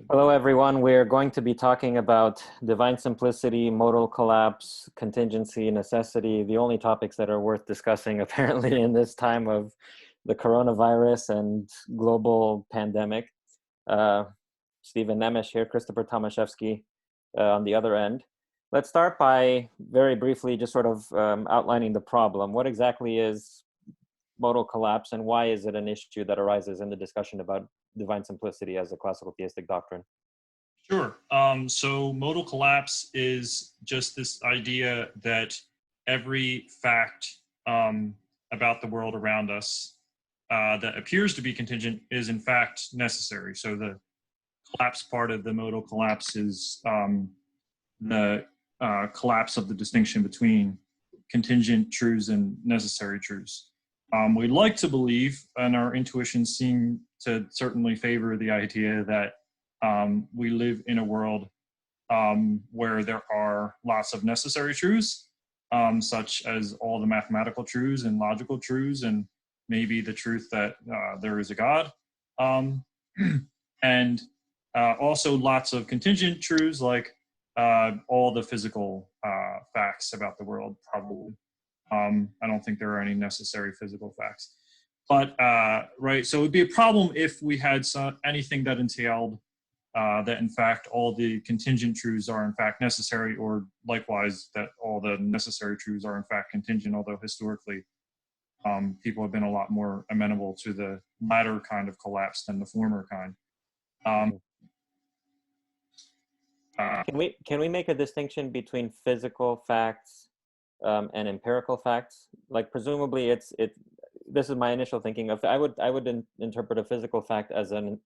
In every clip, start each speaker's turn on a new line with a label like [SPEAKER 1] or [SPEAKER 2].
[SPEAKER 1] Hello, everyone. We're going to be talking about divine simplicity, modal collapse, contingency, necessity, the only topics that are worth discussing, apparently, in this time of the coronavirus and global pandemic. Steven Nemes here, Christopher Tomaszewski on the other end. Let's start by very briefly just sort of outlining the problem. What exactly is modal collapse, and why is it an issue that arises in the discussion about divine simplicity as a classical theistic doctrine?
[SPEAKER 2] Sure. So modal collapse is just this idea that every fact about the world around us that appears to be contingent is in fact necessary. So the collapse part of the modal collapse is the collapse of the distinction between contingent truths and necessary truths. We like to believe, and our intuitions seem to certainly favor the idea that we live in a world where there are lots of necessary truths, such as all the mathematical truths and logical truths, and maybe the truth that there is a God, and also lots of contingent truths like all the physical facts about the world, probably. I don't think there are any necessary physical facts. But, right, so it would be a problem if we had anything that entailed that, in fact, all the contingent truths are, in fact, necessary, or likewise, that all the necessary truths are, in fact, contingent, although historically, people have been a lot more amenable to the latter kind of collapse than the former kind.
[SPEAKER 1] Can we make a distinction between physical facts and empirical facts? Like, presumably this is my initial thinking of, I would interpret a physical fact as a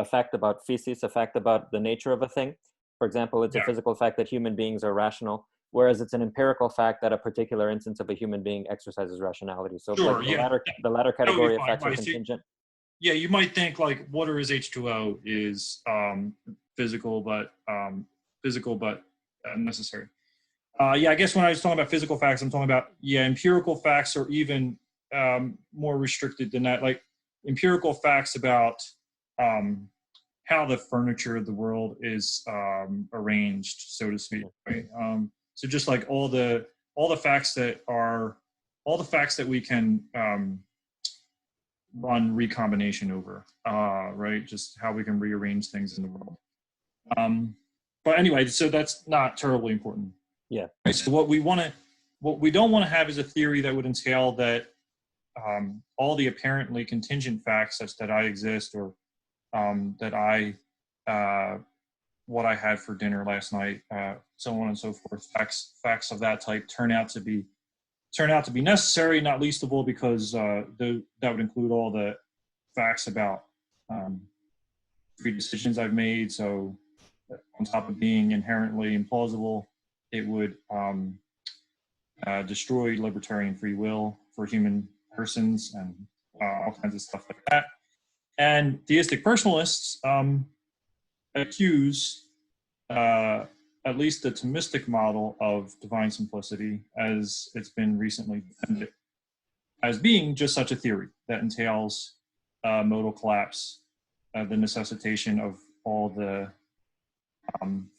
[SPEAKER 1] fact about physis, a fact about the nature of a thing. For example, it's a physical fact that human beings are rational, whereas it's an empirical fact that a particular instance of a human being exercises rationality. So
[SPEAKER 2] sure,
[SPEAKER 1] like the latter category of facts are contingent.
[SPEAKER 2] Yeah, you might think like water is H2O is physical but necessary. Yeah, I guess when I was talking about physical facts, I'm talking about, empirical facts are even more restricted than that. Like empirical facts about how the furniture of the world is arranged, so to speak. Right. So just like all the facts that we can run recombination over, right? Just how we can rearrange things in the world. But anyway, so that's not terribly important.
[SPEAKER 1] Yeah.
[SPEAKER 2] Right, so what we don't want to have is a theory that would entail that all the apparently contingent facts, such that I exist, or that what I had for dinner last night, so on and so forth, facts of that type turn out to be necessary, not least of all because that would include all the facts about pre-decisions I've made. So on top of being inherently implausible, it would destroy libertarian free will for human persons and all kinds of stuff like that. And theistic personalists accuse at least the Thomistic model of divine simplicity, as it's been recently defended, as being just such a theory that entails modal collapse, the necessitation of all the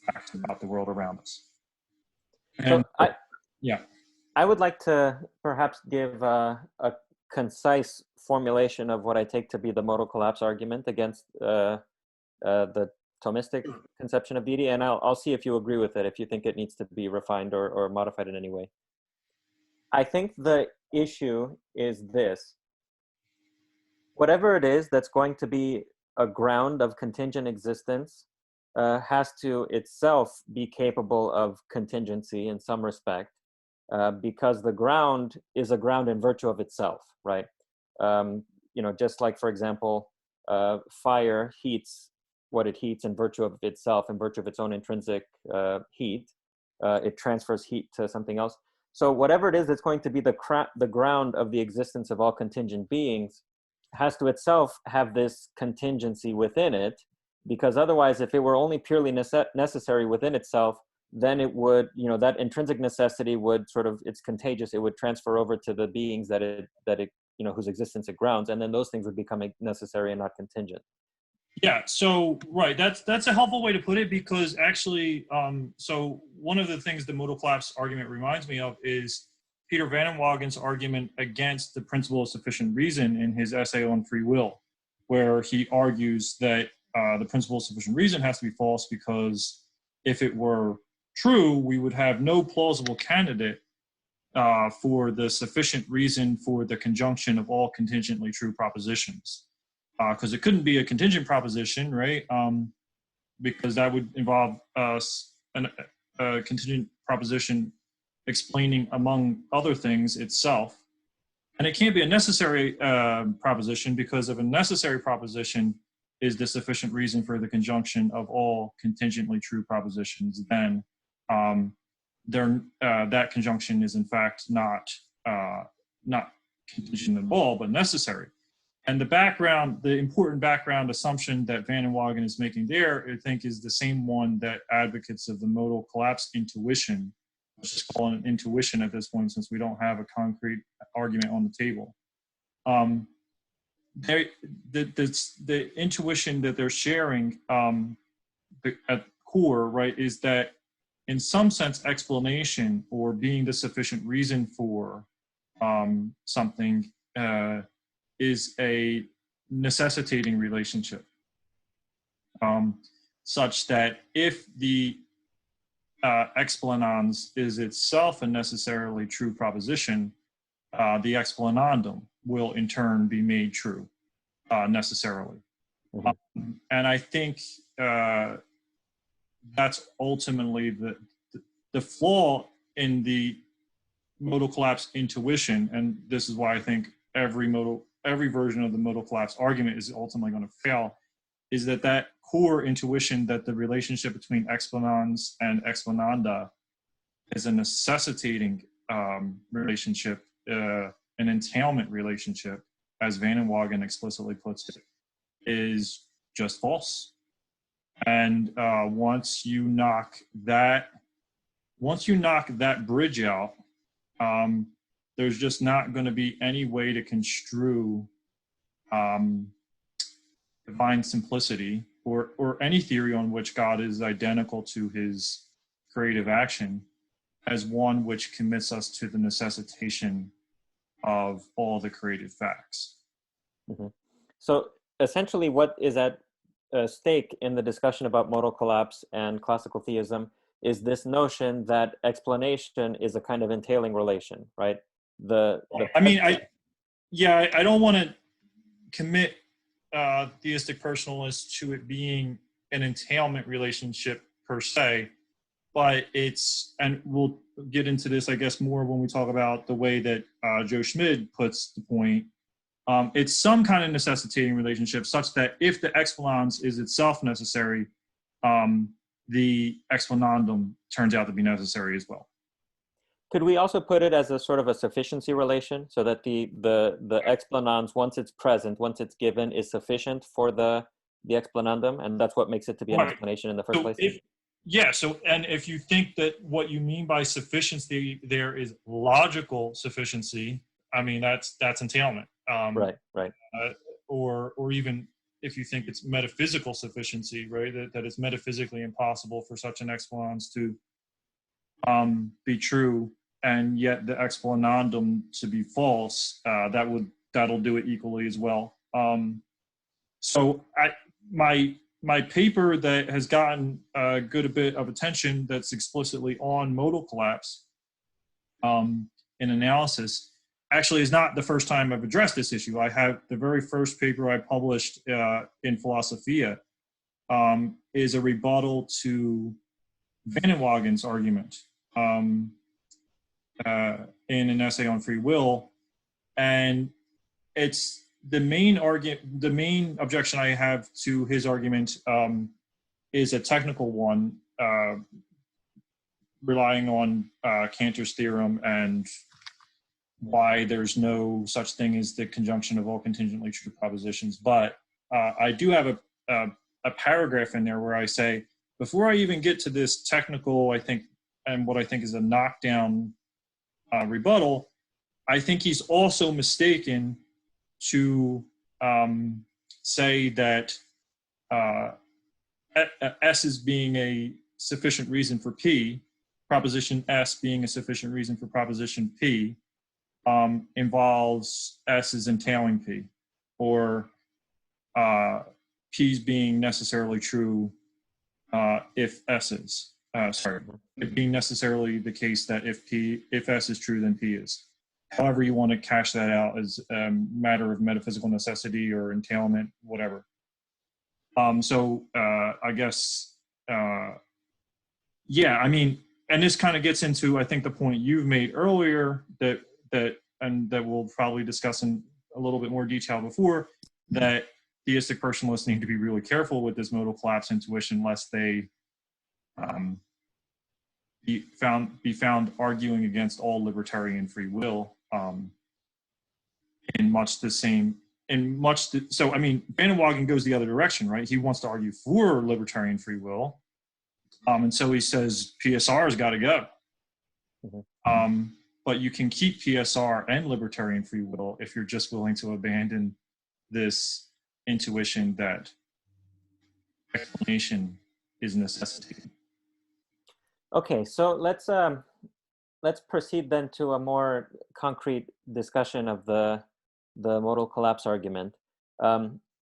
[SPEAKER 2] facts about the world around us. And,
[SPEAKER 1] so I would like to perhaps give a concise formulation of what I take to be the modal collapse argument against the Thomistic conception of deity, and I'll see if you agree with it, if you think it needs to be refined or modified in any way. I think the issue is this: whatever it is that's going to be a ground of contingent existence has to itself be capable of contingency in some respect, because the ground is a ground in virtue of itself, right? Just like, for example, fire heats what it heats in virtue of itself, in virtue of its own intrinsic heat. It transfers heat to something else. So whatever it is that's going to be the ground of the existence of all contingent beings has to itself have this contingency within it, because otherwise, if it were only purely necessary within itself, then it would, that intrinsic necessity would it's contagious. It would transfer over to the beings that it whose existence it grounds, and then those things would become necessary and not contingent.
[SPEAKER 2] Yeah, so right, that's a helpful way to put it, because actually, so one of the things the modal collapse argument reminds me of is Peter Van Inwagen's argument against the principle of sufficient reason in his essay on free will, where he argues that the principle of sufficient reason has to be false because if it were true, we would have no plausible candidate for the sufficient reason for the conjunction of all contingently true propositions. Because it couldn't be a contingent proposition, right? Because that would involve a contingent proposition explaining, among other things, itself. And it can't be a necessary proposition, because if a necessary proposition is the sufficient reason for the conjunction of all contingently true propositions, then that conjunction is in fact not contingent at all, but necessary. And the important background assumption that Van Inwagen is making there, I think, is the same one that advocates of the modal collapse intuition, let's just call it an intuition at this point, since we don't have a concrete argument on the table. The intuition that they're sharing at core, right, is that in some sense explanation, or being the sufficient reason for something, is a necessitating relationship, such that if the explanans is itself a necessarily true proposition, the explanandum will in turn be made true necessarily.
[SPEAKER 1] Mm-hmm.
[SPEAKER 2] And I think that's ultimately the flaw in the modal collapse intuition, and this is why I think every version of the modal collapse argument is ultimately going to fail, is that core intuition that the relationship between explanans and explananda is a necessitating relationship, an entailment relationship, as Van Inwagen explicitly puts it, is just false. And once you knock that bridge out, there's just not going to be any way to construe divine simplicity or any theory on which God is identical to his creative action as one which commits us to the necessitation of all the created facts.
[SPEAKER 1] Mm-hmm. So essentially what is at stake in the discussion about modal collapse and classical theism is this notion that explanation is a kind of entailing relation, right? I
[SPEAKER 2] don't want to commit theistic personalists to it being an entailment relationship per se, but and we'll get into this, I guess, more when we talk about the way that Joe Schmid puts the point. It's some kind of necessitating relationship such that if the explanans is itself necessary, the explanandum turns out to be necessary as well.
[SPEAKER 1] Could we also put it as a sort of a sufficiency relation, so that the explanans, once it's present, once it's given, is sufficient for the explanandum, and that's what makes it to be an explanation in the first place?
[SPEAKER 2] And if you think that what you mean by sufficiency there is logical sufficiency, I mean that's entailment.
[SPEAKER 1] Right.
[SPEAKER 2] Or even if you think it's metaphysical sufficiency, right? That it's metaphysically impossible for such an explanans to be true, and yet the explanandum to be false, that'll do it equally as well. So my paper that has gotten a good bit of attention, that's explicitly on modal collapse in analysis, actually is not the first time I've addressed this issue. I have the very first paper I published in Philosophia is a rebuttal to Van Inwagen's argument in an essay on free will, and it's the main objection I have to his argument is a technical one, relying on Cantor's theorem and why there's no such thing as the conjunction of all contingently true propositions. But I do have a paragraph in there where I say, before I even get to this technical, I think, and what I think is a knockdown rebuttal, I think he's also mistaken to say that S as being a sufficient reason for P, proposition S being a sufficient reason for proposition P, involves S as entailing P, or P's being necessarily true if S is. It being necessarily the case that if S is true, then P is. However you want to cash that out as a matter of metaphysical necessity or entailment, whatever. So I guess, yeah, I mean, and this kind of gets into, I think, the point you've made earlier that we'll probably discuss in a little bit more detail before, that theistic personalists need to be really careful with this modal collapse intuition, lest they be found arguing against all libertarian free will so I mean, Van Wagen goes the other direction, right? He wants to argue for libertarian free will, and so he says PSR's got to go.
[SPEAKER 1] Mm-hmm.
[SPEAKER 2] But you can keep PSR and libertarian free will if you're just willing to abandon this intuition that explanation is necessitated.
[SPEAKER 1] Okay, so let's proceed then to a more concrete discussion of the modal collapse argument.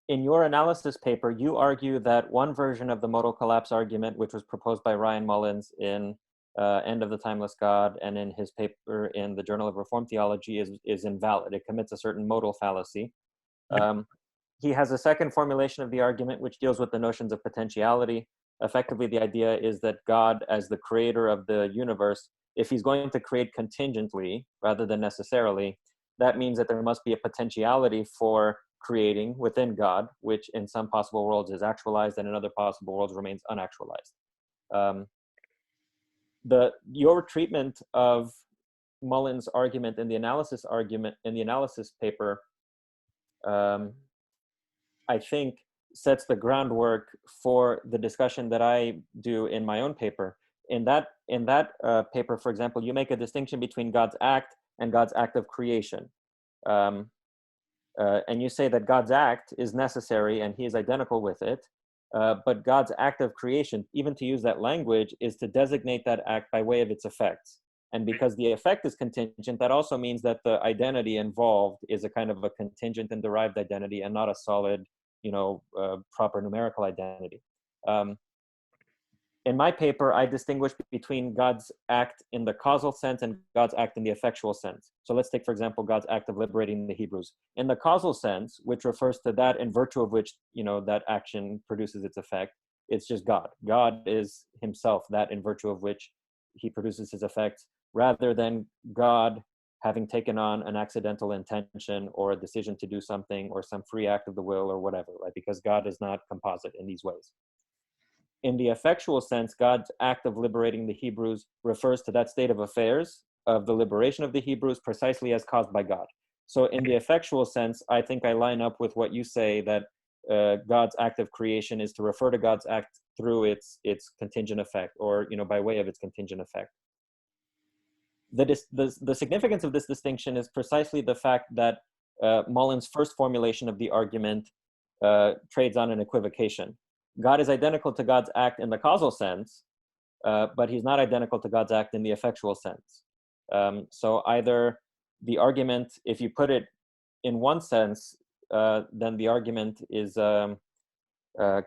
[SPEAKER 1] In your analysis paper, you argue that one version of the modal collapse argument, which was proposed by Ryan Mullins in End of the Timeless God and in his paper in the Journal of Reformed Theology, is invalid. It commits a certain modal fallacy. He has a second formulation of the argument, which deals with the notions of potentiality. Effectively, the idea is that God, as the creator of the universe, if he's going to create contingently rather than necessarily, that means that there must be a potentiality for creating within God, which in some possible worlds is actualized and in other possible worlds remains unactualized. Your treatment of Mullins' argument in the analysis paper, I think, sets the groundwork for the discussion that I do in my own paper. In that paper, for example, you make a distinction between God's act and God's act of creation. And you say that God's act is necessary and he is identical with it, but God's act of creation, even to use that language, is to designate that act by way of its effects. And because the effect is contingent, that also means that the identity involved is a kind of a contingent and derived identity and not a solid, proper numerical identity. In my paper, I distinguish between God's act in the causal sense and God's act in the effectual sense. So let's take, for example, God's act of liberating the Hebrews. In the causal sense, which refers to that in virtue of which, that action produces its effect, it's just God. God is himself, that in virtue of which he produces his effects, rather than God having taken on an accidental intention or a decision to do something or some free act of the will or whatever, right? Because God is not composite in these ways. In the effectual sense, God's act of liberating the Hebrews refers to that state of affairs of the liberation of the Hebrews precisely as caused by God. So in the effectual sense, I think I line up with what you say, that God's act of creation is to refer to God's act through its contingent effect, or by way of its contingent effect. The significance of this distinction is precisely the fact that Mullins' first formulation of the argument trades on an equivocation. God is identical to God's act in the causal sense, but he's not identical to God's act in the effectual sense. So either the argument, if you put it in one sense, then the argument is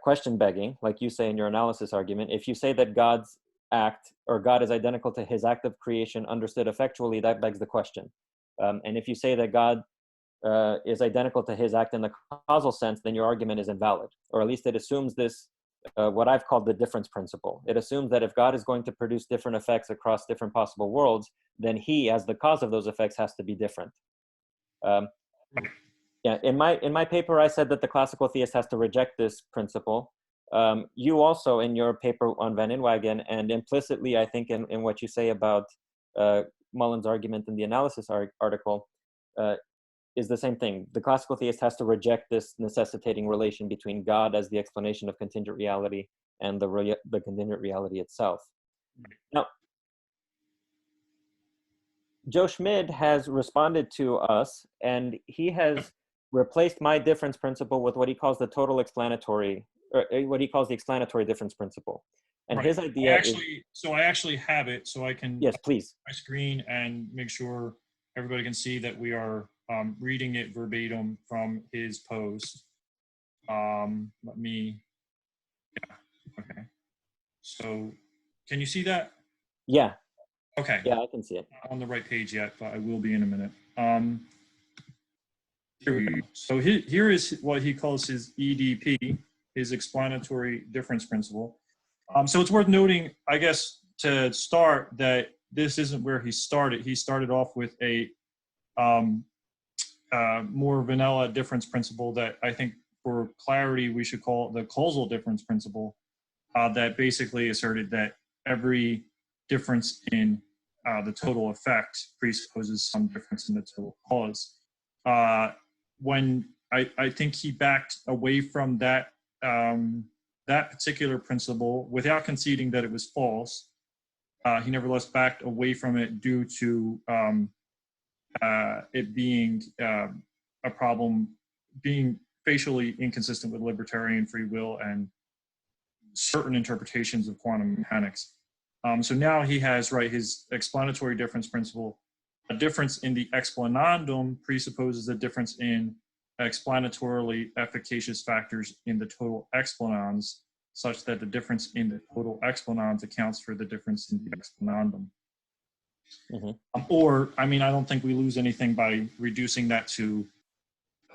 [SPEAKER 1] question begging, like you say in your analysis argument. If you say that God's act, or God is identical to his act of creation understood effectually, that begs the question. And if you say that God is identical to his act in the causal sense, then your argument is invalid, or at least it assumes this, what I've called the difference principle. It assumes that if God is going to produce different effects across different possible worlds, then he, as the cause of those effects, has to be different. Yeah, in my paper, I said that the classical theist has to reject this principle. You also, in your paper on Van Inwagen, and implicitly, I think, in what you say about Mullins' argument in the analysis article, is the same thing. The classical theist has to reject this necessitating relation between God as the explanation of contingent reality and the contingent reality itself. Now, Joe Schmid has responded to us, and he has replaced my difference principle with what he calls the total explanatory what he calls the explanatory difference principle. And
[SPEAKER 2] Right.
[SPEAKER 1] his idea is,
[SPEAKER 2] I actually have it, so I can
[SPEAKER 1] yes, please.
[SPEAKER 2] my screen and make sure everybody can see that we are reading it verbatim from his post. Let me, yeah, okay. So, can you see that?
[SPEAKER 1] Yeah.
[SPEAKER 2] Okay.
[SPEAKER 1] Yeah, I can see it.
[SPEAKER 2] Not on the right page yet, but I will be in a minute. Here we go. So here is what he calls his EDP, his explanatory difference principle. So it's worth noting, I guess, to start that this isn't where he started. He started off with a more vanilla difference principle that I think for clarity we should call the causal difference principle, that basically asserted that every difference in the total effect presupposes some difference in the total cause. When I think he backed away from that that particular principle without conceding that it was false, he nevertheless backed away from it due to it being a problem, being facially inconsistent with libertarian free will and certain interpretations of quantum mechanics. So now he has, right, his explanatory difference principle. A difference in the explanandum presupposes a difference in explanatorily efficacious factors in the total explanans, such that the difference in the total explanans accounts for the difference in the explanandum. Or, I mean, I don't think we lose anything by reducing that to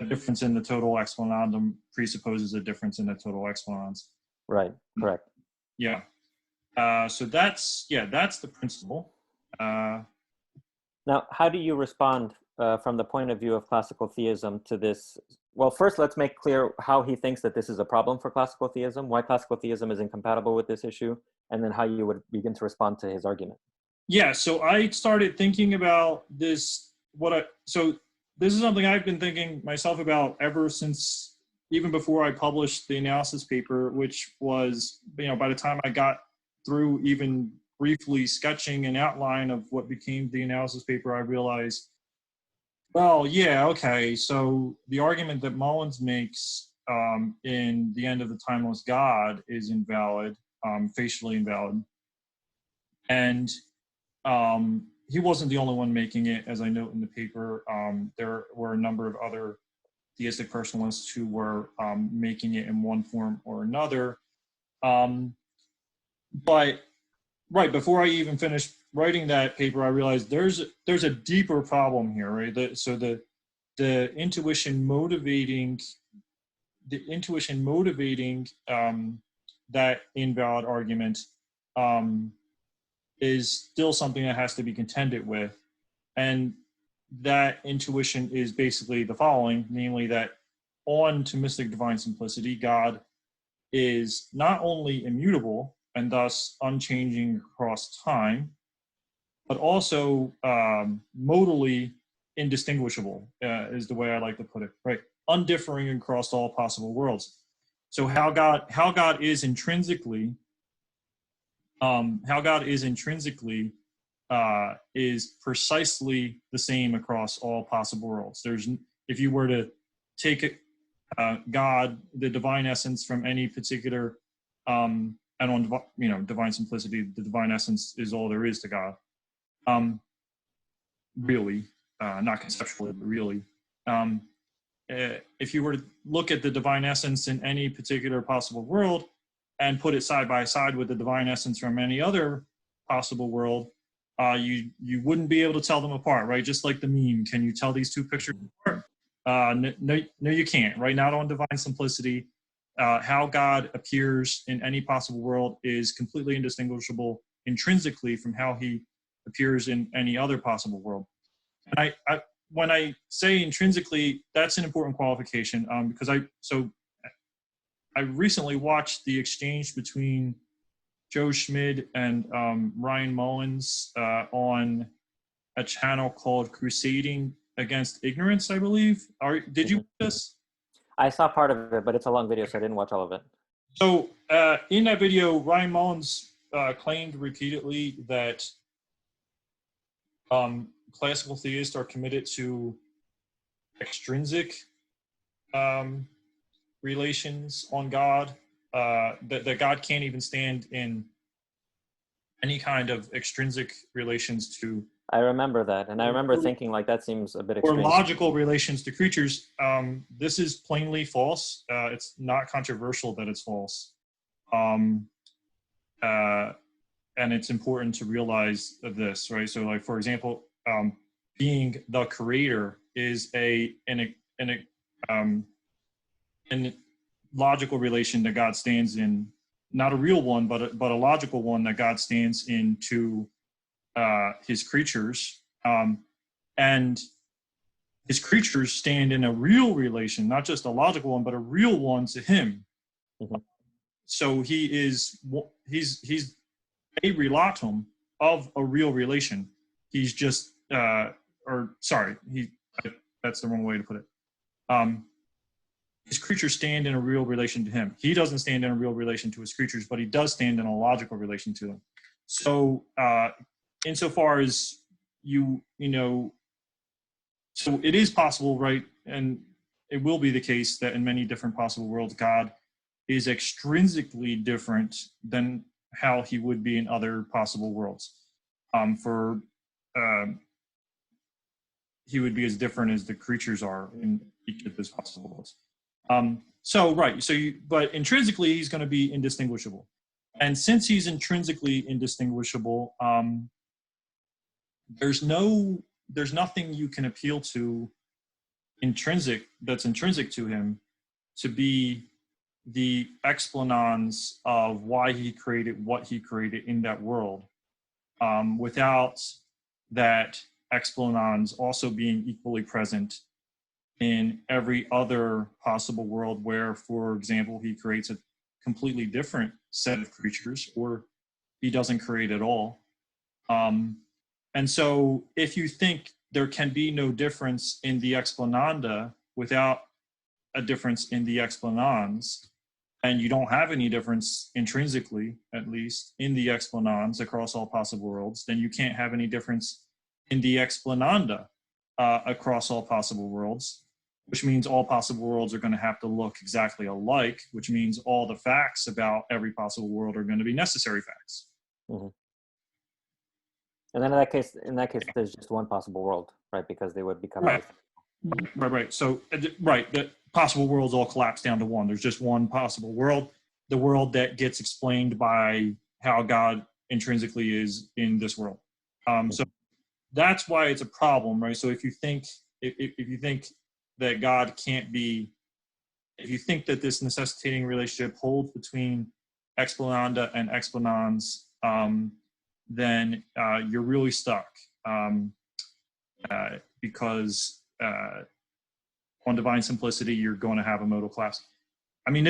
[SPEAKER 2] a difference in the total explanandum presupposes a difference in the total explanans.
[SPEAKER 1] Right, correct.
[SPEAKER 2] Yeah. So that's the principle.
[SPEAKER 1] Now, how do you respond from the point of view of classical theism to this? Well, first, let's make clear how he thinks that this is a problem for classical theism, why classical theism is incompatible with this issue, and then how you would begin to respond to his argument.
[SPEAKER 2] Yeah, so I started thinking about this, so this is something I've been thinking myself about ever since, even before I published the analysis paper, which was, by the time I got through even briefly sketching an outline of what became the analysis paper, I realized, well, yeah, okay, so the argument that Mullins makes in The End of the Timeless God is invalid, facially invalid. And he wasn't the only one making it, as I note in the paper. There were a number of other theistic personalists who were making it in one form or another. But right before I even finished writing that paper, I realized there's a deeper problem here, right? So the intuition motivating that invalid argument is still something that has to be contended with, and that intuition is basically the following, namely that on Thomistic divine simplicity, God is not only immutable and thus unchanging across time, but also modally indistinguishable, is the way I like to put it, right? Undiffering across all possible worlds. So how God is intrinsically is precisely the same across all possible worlds. If you were to take God, the divine essence, from any particular, and on divine simplicity, the divine essence is all there is to God. Really, not conceptually, but really. If you were to look at the divine essence in any particular possible world and put it side by side with the divine essence from any other possible world, you wouldn't be able to tell them apart, right? Just like the meme, can you tell these two pictures apart? No, you can't, right? Not on divine simplicity. How God appears in any possible world is completely indistinguishable intrinsically from how he appears in any other possible world. And when I say intrinsically, that's an important qualification, because I recently watched the exchange between Joe Schmid and Ryan Mullins on a channel called Crusading Against Ignorance, I believe. Did you watch this?
[SPEAKER 1] I saw part of it, but it's a long video, so I didn't watch all of it.
[SPEAKER 2] So in that video, Ryan Mullins claimed repeatedly that classical theists are committed to extrinsic relations on God, that God can't even stand in any kind of extrinsic relations to,
[SPEAKER 1] I remember that, and I remember thinking like that seems a bit
[SPEAKER 2] or
[SPEAKER 1] extreme.
[SPEAKER 2] logical relations to creatures. This is plainly false. It's not controversial that it's false. And it's important to realize this, right? So like, for example, being the creator is an logical relation that God stands in, not a real one, but a logical one that God stands in to his creatures. And his creatures stand in a real relation, not just a logical one, but a real one to him.
[SPEAKER 1] Mm-hmm.
[SPEAKER 2] So he's a relatum of a real relation. He's just, that's the wrong way to put it. His creatures stand in a real relation to him. He doesn't stand in a real relation to his creatures, but he does stand in a logical relation to them. So insofar as so it is possible, right? And it will be the case that in many different possible worlds, God is extrinsically different than how he would be in other possible worlds. He would be as different as the creatures are in each of those possible worlds. But intrinsically, he's going to be indistinguishable. And since he's intrinsically indistinguishable, there's nothing you can appeal to that's intrinsic to him to be the explanans of why he created what he created in that world, without that explanans also being equally present in every other possible world where, for example, he creates a completely different set of creatures, or he doesn't create at all. And so if you think there can be no difference in the explananda without a difference in the explanans, and you don't have any difference intrinsically, at least, in the explanans across all possible worlds, then you can't have any difference in the explananda across all possible worlds, which means all possible worlds are going to have to look exactly alike, which means all the facts about every possible world are going to be necessary facts.
[SPEAKER 1] Mm-hmm. And then in that case, there's just one possible world, right? Because they would become
[SPEAKER 2] right. Right. So, the possible worlds all collapse down to one. There's just one possible world, the world that gets explained by how God intrinsically is in this world. So that's why it's a problem, right? So if you think that God can't be, if you think that this necessitating relationship holds between explananda and explanans, then you're really stuck, because on divine simplicity, you're going to have a modal collapse. I mean,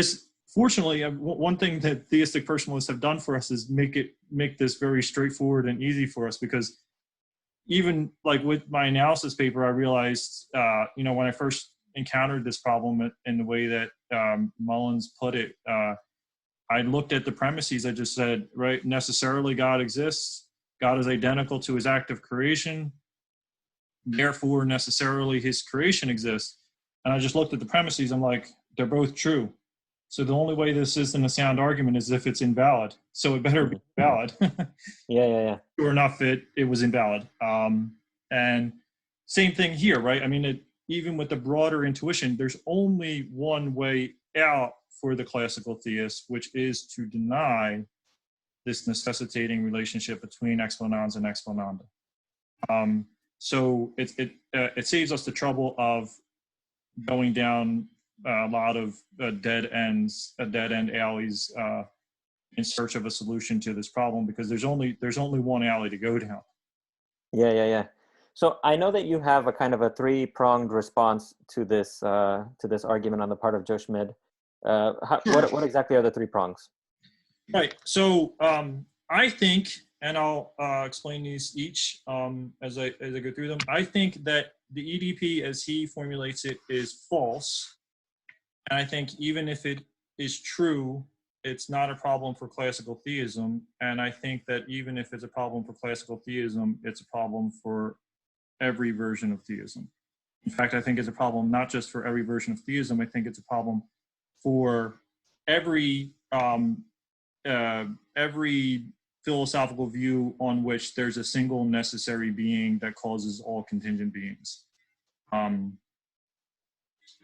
[SPEAKER 2] fortunately, one thing that theistic personalists have done for us is make this very straightforward and easy for us, because even like with my analysis paper, I realized, when I first encountered this problem in the way that Mullins put it, I looked at the premises. I just said, right, necessarily God exists. God is identical to his act of creation. Therefore, necessarily his creation exists. And I just looked at the premises. I'm like, they're both true. So the only way this isn't a sound argument is if it's invalid. So it better be valid.
[SPEAKER 1] Yeah.
[SPEAKER 2] Sure enough, it was invalid. And same thing here, right? I mean, even with the broader intuition, there's only one way out for the classical theist, which is to deny this necessitating relationship between explanans and explananda. So it saves us the trouble of going down a lot of dead end alleys in search of a solution to this problem, because there's only one alley to go down. Yeah.
[SPEAKER 1] So I know that you have a kind of a three-pronged response to this argument on the part of Joe Schmid. What exactly are the three prongs?
[SPEAKER 2] Right. So I think, and I'll explain these each as I go through them. I think that the EDP, as he formulates it, is false. And I think even if it is true, it's not a problem for classical theism. And I think that even if it's a problem for classical theism, it's a problem for every version of theism. In fact, I think it's a problem not just for every version of theism. I think it's a problem for every every philosophical view on which there's a single necessary being that causes all contingent beings,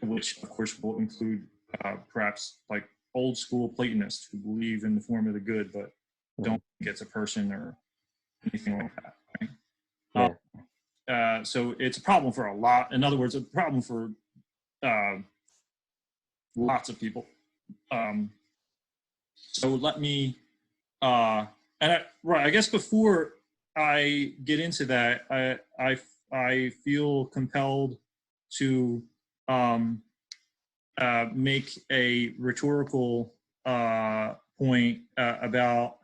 [SPEAKER 2] which of course will include perhaps like old school Platonists who believe in the form of the good, but don't think it's a person or anything like that. Right?
[SPEAKER 1] Yeah.
[SPEAKER 2] So it's a problem for a lot. In other words, a problem for lots of people. So let me, I guess before I get into that, I feel compelled to make a rhetorical point about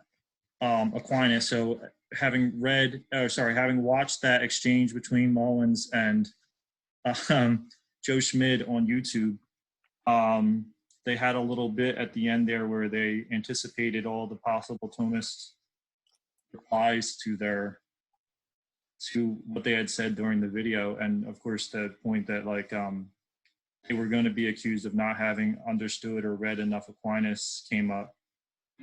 [SPEAKER 2] Aquinas. So having watched that exchange between Mullins and Joe Schmid on YouTube, they had a little bit at the end there where they anticipated all the possible Thomist replies to what they had said during the video, and of course the point that like they were going to be accused of not having understood or read enough Aquinas came up.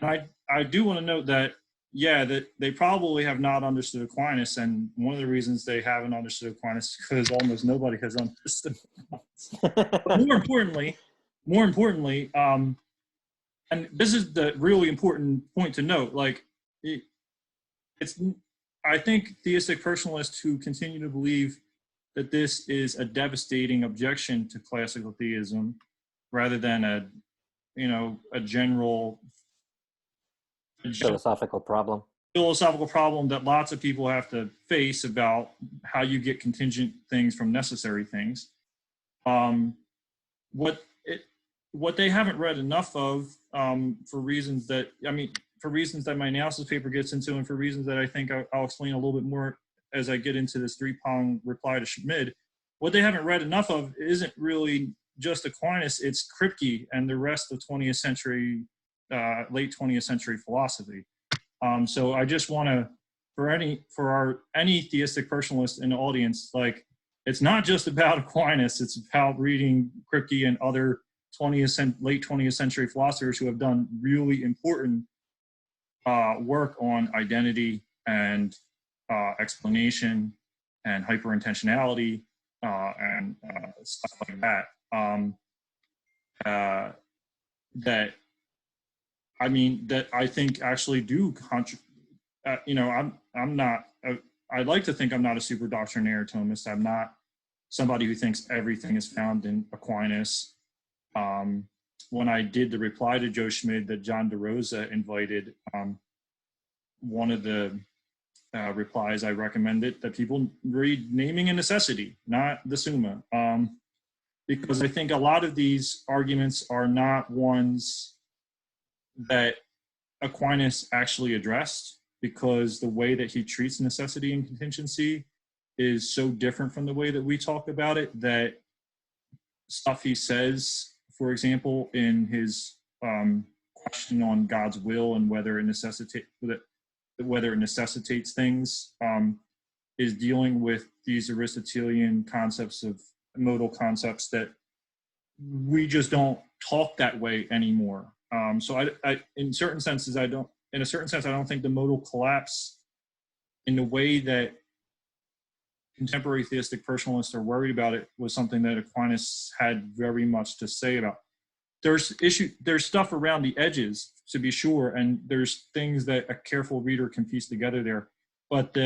[SPEAKER 2] And I do want to note that that they probably have not understood Aquinas, and one of the reasons they haven't understood Aquinas is because almost nobody has understood Aquinas. But more importantly, and this is the really important point to note, like I think theistic personalists who continue to believe that this is a devastating objection to classical theism rather than a general
[SPEAKER 1] Philosophical problem
[SPEAKER 2] that lots of people have to face about how you get contingent things from necessary things. What they haven't read enough of, for reasons that my analysis paper gets into, and for reasons that I think I'll explain a little bit more as I get into this three-pronged reply to Schmid, what they haven't read enough of isn't really just Aquinas, it's Kripke and the rest of 20th century, late 20th century philosophy. So I just want to, for any theistic personalist in the audience, like, it's not just about Aquinas, it's about reading Kripke and other late 20th century philosophers who have done really important work on identity and explanation and hyperintentionality and stuff like that. That I think actually do I'm not. I'd like to think I'm not a super doctrinaire Thomist. I'm not somebody who thinks everything is found in Aquinas. When I did the reply to Joe Schmid that John DeRosa invited, one of the replies I recommended that people read Naming and Necessity, not the Summa, because I think a lot of these arguments are not ones that Aquinas actually addressed, because the way that he treats necessity and contingency is so different from the way that we talk about it, that stuff he says, for example, in his question on God's will and whether it necessitates things, is dealing with these Aristotelian concepts of modal concepts that we just don't talk that way anymore. So in certain senses, I don't think the modal collapse in the way that contemporary theistic personalists are worried about it was something that Aquinas had very much to say about. There's stuff around the edges, to be sure, and there's things that a careful reader can piece together there. But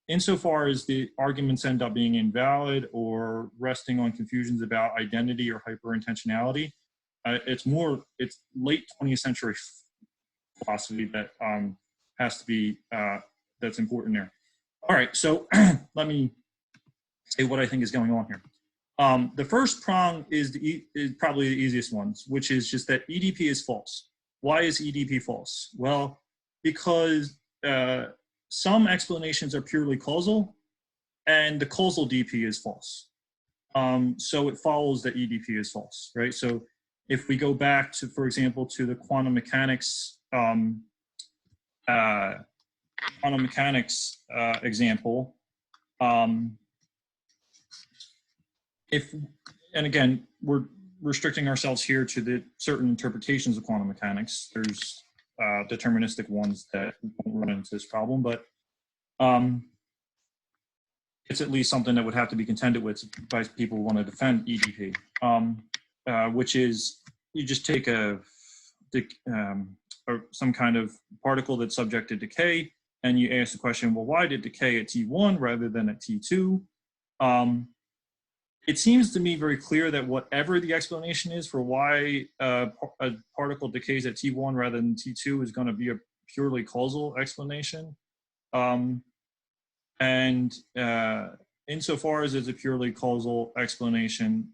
[SPEAKER 2] insofar as the arguments end up being invalid or resting on confusions about identity or hyperintentionality, it's late 20th century philosophy that has to be that's important there. All right, so let me say what I think is going on here. The first prong is probably the easiest ones, which is just that EDP is false. Why is EDP false? Well, because some explanations are purely causal, and the causal DP is false. So it follows that EDP is false, right? So if we go back to, for example, to the quantum mechanics example, and again, we're restricting ourselves here to the certain interpretations of quantum mechanics. There's deterministic ones that won't run into this problem, but it's at least something that would have to be contended with by people who want to defend EDP, which is you just take some kind of particle that's subject to decay, and you ask the question, well, why did decay at T1 rather than at T2? It seems to me very clear that whatever the explanation is for why a particle decays at T1 rather than T2 is going to be a purely causal explanation. Insofar as it's a purely causal explanation,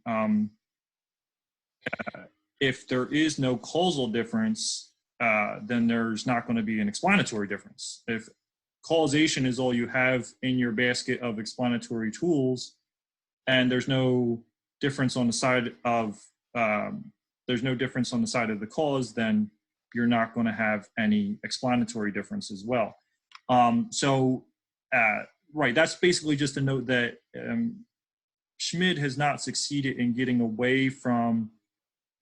[SPEAKER 2] if there is no causal difference, then there's not going to be an explanatory difference. If causation is all you have in your basket of explanatory tools, and there's no difference on the side of the cause, then you're not going to have any explanatory difference as well. Right, that's basically just a note that Schmid has not succeeded in getting away from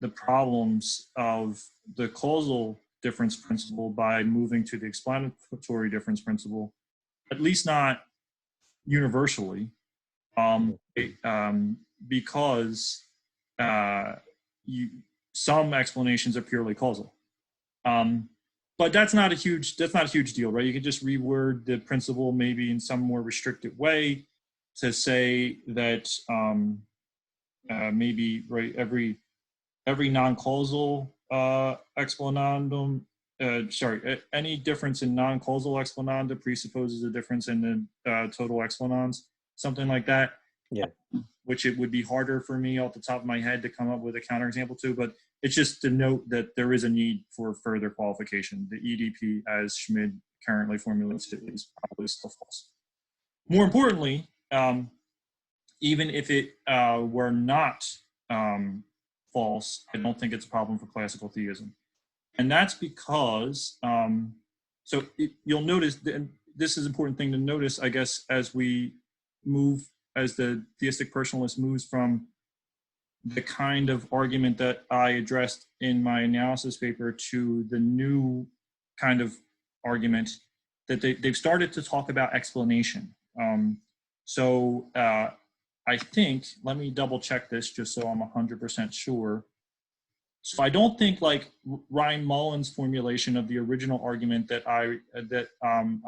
[SPEAKER 2] the problems of the causal difference principle by moving to the explanatory difference principle, at least not universally, because some explanations are purely causal. But that's not a huge deal, right? You can just reword the principle maybe in some more restricted way to say that maybe right every non-causal explanandum, any difference in non-causal explananda presupposes a difference in the total explanans, something like that.
[SPEAKER 1] Yeah.
[SPEAKER 2] Which it would be harder for me off the top of my head to come up with a counterexample to, but it's just to note that there is a need for further qualification. The EDP, as Schmid currently formulates it, is probably still false. More importantly, even if it were not false, I don't think it's a problem for classical theism. And that's because, you'll notice, and this is an important thing to notice, I guess, as we move, as the theistic personalist moves from the kind of argument that I addressed in my analysis paper to the new kind of argument that they've started to talk about explanation. I think, let me double check this just so I'm 100% sure. So I don't think like Ryan Mullen's formulation of the original argument that I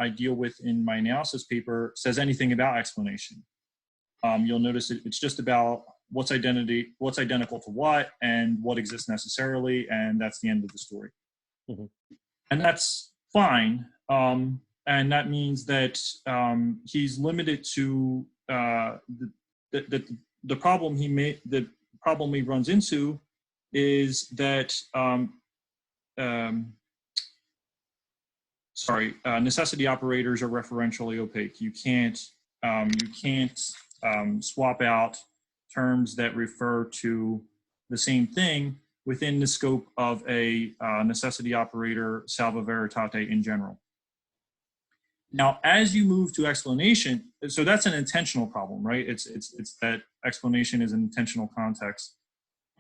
[SPEAKER 2] deal with in my analysis paper says anything about explanation. You'll notice it's just about what's identical to what, and what exists necessarily, and that's the end of the story. Mm-hmm. And that's fine. And that means that he's limited to the problem the problem he runs into is that necessity operators are referentially opaque. You can't swap out terms that refer to the same thing within the scope of a necessity operator salva veritate in general. Now, as you move to explanation, so that's an intentional problem, right? It's that explanation is an intentional context.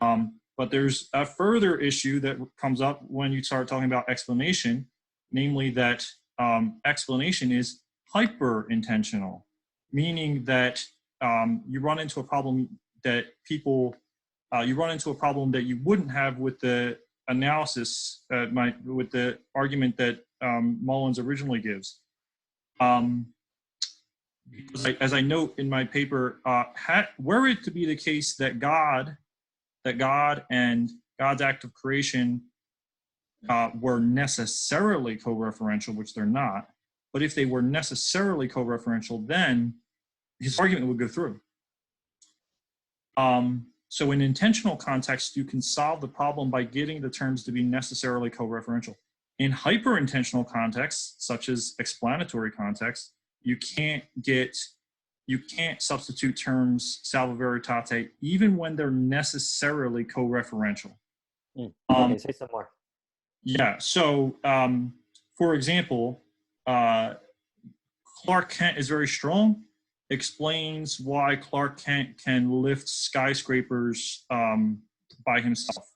[SPEAKER 2] But there's a further issue that comes up when you start talking about explanation, namely that explanation is hyper-intentional, meaning that you run into a problem that you wouldn't have with the analysis, with the argument that Mullins originally gives. Because as I note in my paper, were it to be the case that God and God's act of creation were necessarily co-referential, which they're not, but if they were necessarily co-referential, then his argument would go through. So in intentional context, you can solve the problem by getting the terms to be necessarily co-referential. In hyper-intentional contexts, such as explanatory context, you can't substitute terms salva veritate even when they're necessarily co-referential.
[SPEAKER 1] Okay, say some more.
[SPEAKER 2] Yeah, so for example, Clark Kent is very strong, explains why Clark Kent can lift skyscrapers by himself.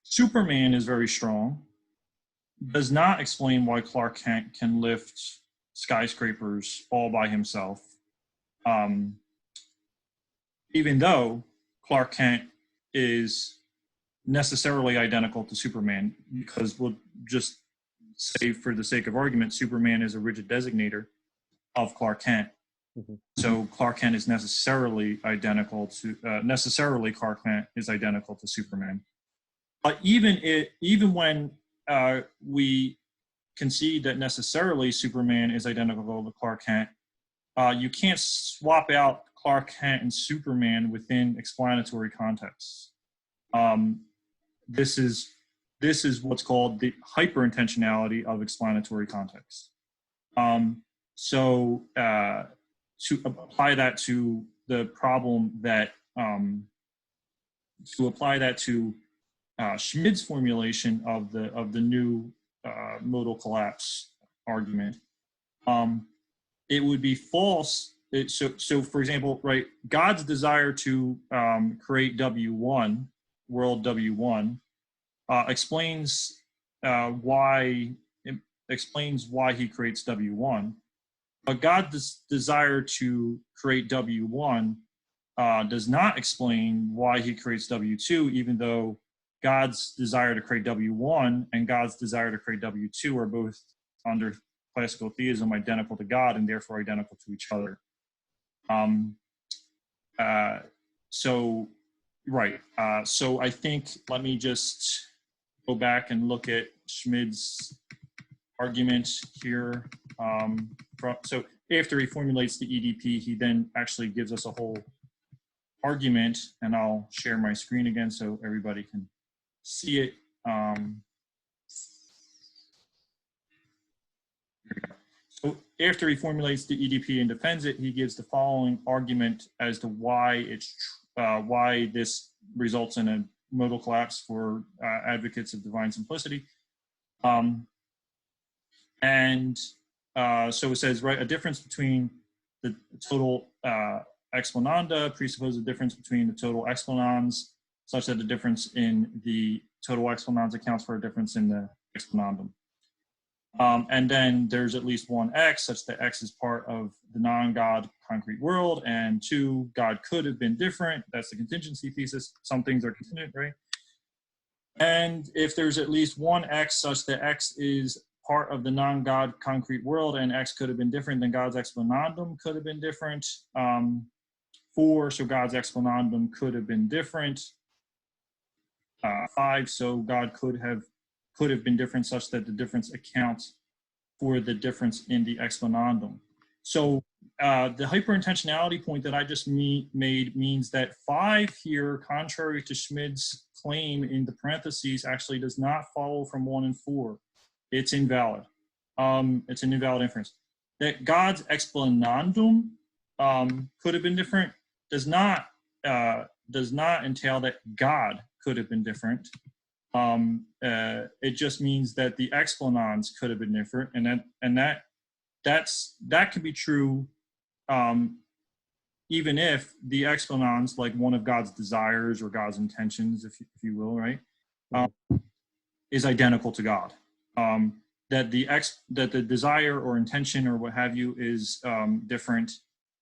[SPEAKER 2] Superman is very strong, does not explain why Clark Kent can lift skyscrapers all by himself, even though Clark Kent is necessarily identical to Superman, because we'll just say, for the sake of argument, Superman is a rigid designator of Clark Kent.
[SPEAKER 1] Mm-hmm.
[SPEAKER 2] So Clark Kent is necessarily identical to Clark Kent is identical to Superman. But even when we concede that necessarily Superman is identical to Clark Kent, you can't swap out Clark Kent and Superman within explanatory contexts. This is what's called the hyperintentionality of explanatory context. So to apply that to the problem that Schmid's formulation of the new modal collapse argument, it would be false. So for example, right, God's desire to create W1, world W1, explains why he creates W1. But God's desire to create W1 does not explain why he creates W2, even though God's desire to create W1 and God's desire to create W2 are both, under classical theism, identical to God and therefore identical to each other. So I think, let me just go back and look at Schmid's argument here. So after he formulates the EDP, he then actually gives us a whole argument, and I'll share my screen again so everybody can see it. So after he formulates the EDP and defends it, he gives the following argument as to why why this results in a modal collapse for advocates of divine simplicity. So it says, right, a difference between the total explananda presupposes a difference between the total explanans, such that the difference in the total explanans accounts for a difference in the explanandum. And then there's at least one X, such that X is part of the non-God concrete world, and 2, God could have been different. That's the contingency thesis. Some things are contingent, right? And if there's at least one X, such that X is part of the non-God concrete world and X could have been different, then God's explanandum could have been different. 4, so God's explanandum could have been different. 5, so God could have been different, such that the difference accounts for the difference in the explanandum. So the hyperintentionality point that I just made means that 5 here, contrary to Schmid's claim in the parentheses, actually does not follow from 1 and 4. It's invalid. It's an invalid inference. That God's explanandum could have been different does not entail that God could have been different. It just means that the explanans could have been different, and that can be true even if the explanans, like one of God's desires or God's intentions, if you will, right, is identical to God. That the desire or intention or what have you is different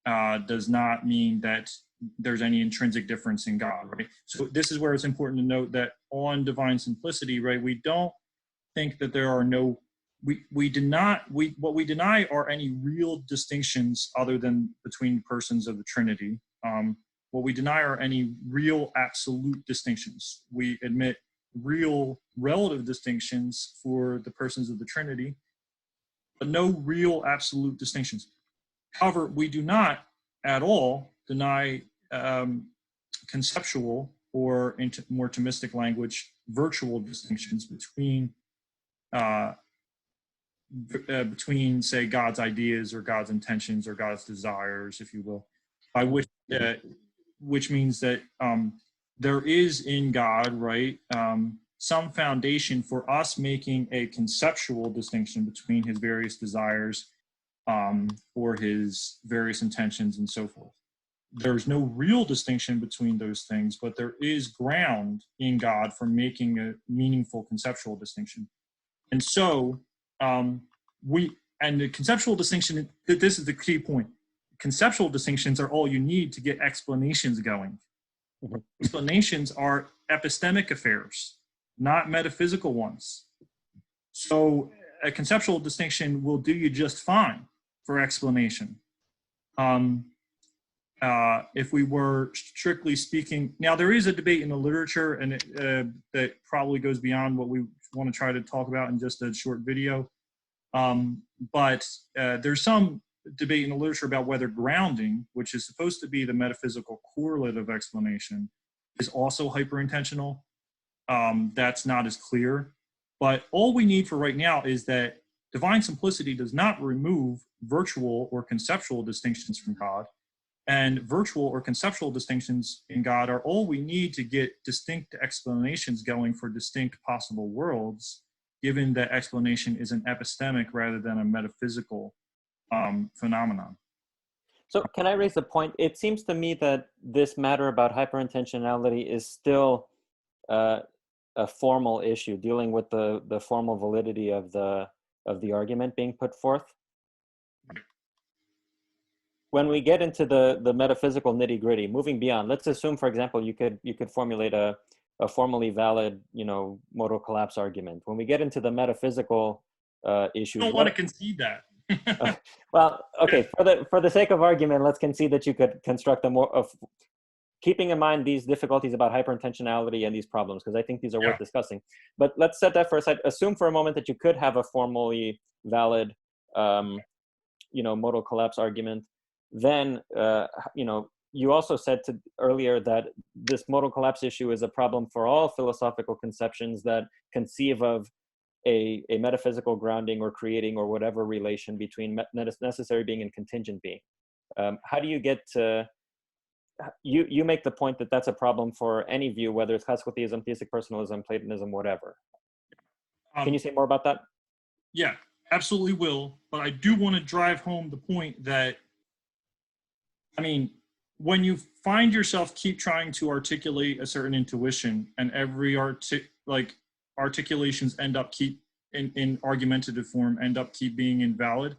[SPEAKER 2] does not mean that there's any intrinsic difference in God, right? So this is where it's important to note that on divine simplicity, right, we don't think that there are no, what we deny are any real distinctions other than between persons of the Trinity. What we deny are any real absolute distinctions. We admit real relative distinctions for the persons of the Trinity, but no real absolute distinctions. However, we do not at all deny conceptual or, in more Thomistic language, virtual distinctions between, say, God's ideas or God's intentions or God's desires, if you will, by which means that there is in God, right, some foundation for us making a conceptual distinction between his various desires or his various intentions and so forth. there's no real distinction between those things, but there is ground in God for making a meaningful conceptual distinction. And so and the conceptual distinction, this is the key point. Conceptual distinctions are all you need to get explanations going.
[SPEAKER 1] Mm-hmm.
[SPEAKER 2] Explanations are epistemic affairs, not metaphysical ones. So a conceptual distinction will do you just fine for explanation. If we were strictly speaking, now there is a debate in the literature, and that probably goes beyond what we want to try to talk about in just a short video. But there's some debate in the literature about whether grounding, which is supposed to be the metaphysical correlate of explanation, is also hyperintentional. That's not as clear. But all we need for right now is that divine simplicity does not remove virtual or conceptual distinctions from God. And virtual or conceptual distinctions in God are all we need to get distinct explanations going for distinct possible worlds, given that explanation is an epistemic rather than a metaphysical phenomenon.
[SPEAKER 1] So can I raise a point? It seems to me that this matter about hyperintentionality is still a formal issue, dealing with the formal validity of the argument being put forth. When we get into the metaphysical nitty-gritty, moving beyond, let's assume, for example, you could formulate a formally valid, modal collapse argument. When we get into the metaphysical issues,
[SPEAKER 2] I don't want to concede that.
[SPEAKER 1] Well, okay, for the sake of argument, let's concede that you could construct a more of, keeping in mind these difficulties about hyperintentionality and these problems, because I think these are worth discussing. But let's set that for aside. Assume for a moment that you could have a formally valid, modal collapse argument. Then, you also said earlier that this modal collapse issue is a problem for all philosophical conceptions that conceive of a metaphysical grounding or creating or whatever relation between necessary being and contingent being. How do you get to, you make the point that that's a problem for any view, whether it's classical theism, theistic personalism, Platonism, whatever. Can you say more about that?
[SPEAKER 2] Yeah, absolutely will. But I do want to drive home the point that, when you find yourself keep trying to articulate a certain intuition, and every articulations end up in argumentative form end up being invalid,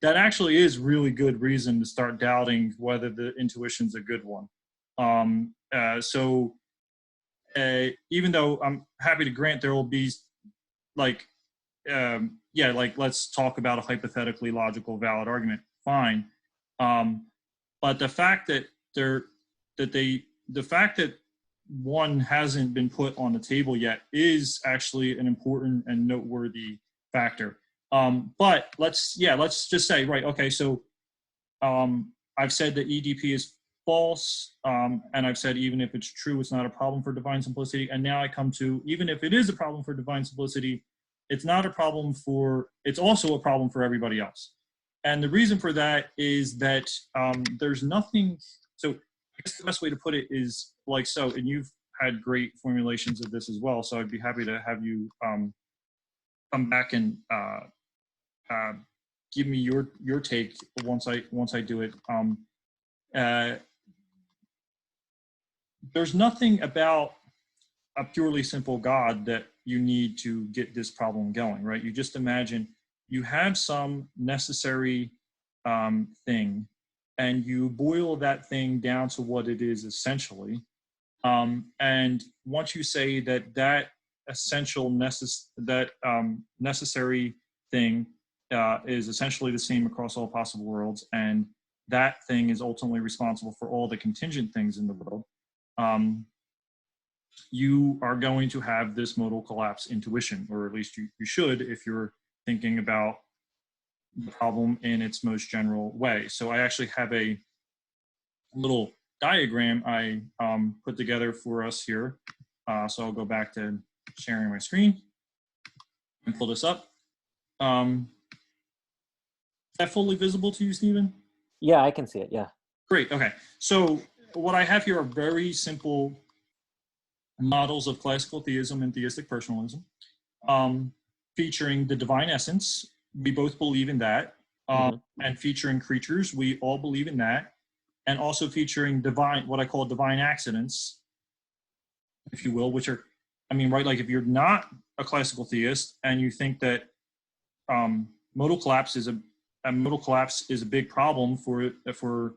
[SPEAKER 2] that actually is really good reason to start doubting whether the intuition's a good one. Even though I'm happy to grant there will be let's talk about a hypothetically logical valid argument, fine. But the fact that one hasn't been put on the table yet is actually an important and noteworthy factor. But let's just say, right, okay, so I've said that EDP is false, and I've said even if it's true, it's not a problem for divine simplicity. And now I come to, even if it is a problem for divine simplicity, it's not a problem it's also a problem for everybody else. And the reason for that is that there's nothing, so I guess the best way to put it is like so, and you've had great formulations of this as well, so I'd be happy to have you come back and give me your take once I do it. There's nothing about a purely simple God that you need to get this problem going, right? You just imagine you have some necessary thing, and you boil that thing down to what it is essentially. And once you say that essential necessary thing is essentially the same across all possible worlds, and that thing is ultimately responsible for all the contingent things in the world, you are going to have this modal collapse intuition, or at least you should if you're thinking about the problem in its most general way. So I actually have a little diagram I put together for us here. So I'll go back to sharing my screen and pull this up. Is that fully visible to you, Stephen?
[SPEAKER 1] Yeah, I can see it, yeah.
[SPEAKER 2] Great, okay. So what I have here are very simple models of classical theism and theistic personalism, featuring the divine essence. We both believe in that. And featuring creatures, we all believe in that. and also featuring what I call divine accidents, if you will, which are, I mean, right, like if you're not a classical theist and you think that modal collapse is a big problem for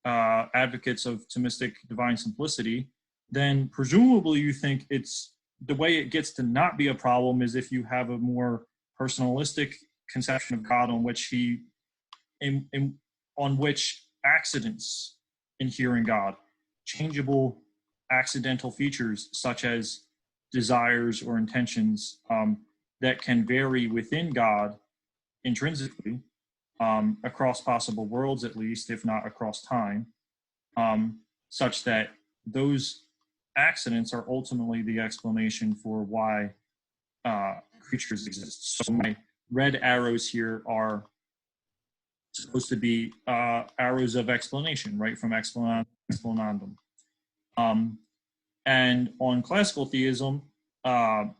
[SPEAKER 2] advocates of Thomistic divine simplicity, then presumably you think it's the way it gets to not be a problem is if you have a more personalistic conception of God on which on which accidents inhere in God, changeable accidental features such as desires or intentions that can vary within God intrinsically across possible worlds, at least, if not across time, such that those accidents are ultimately the explanation for why creatures exist. So my red arrows here are supposed to be arrows of explanation, right, from explanandum. And on classical theism, God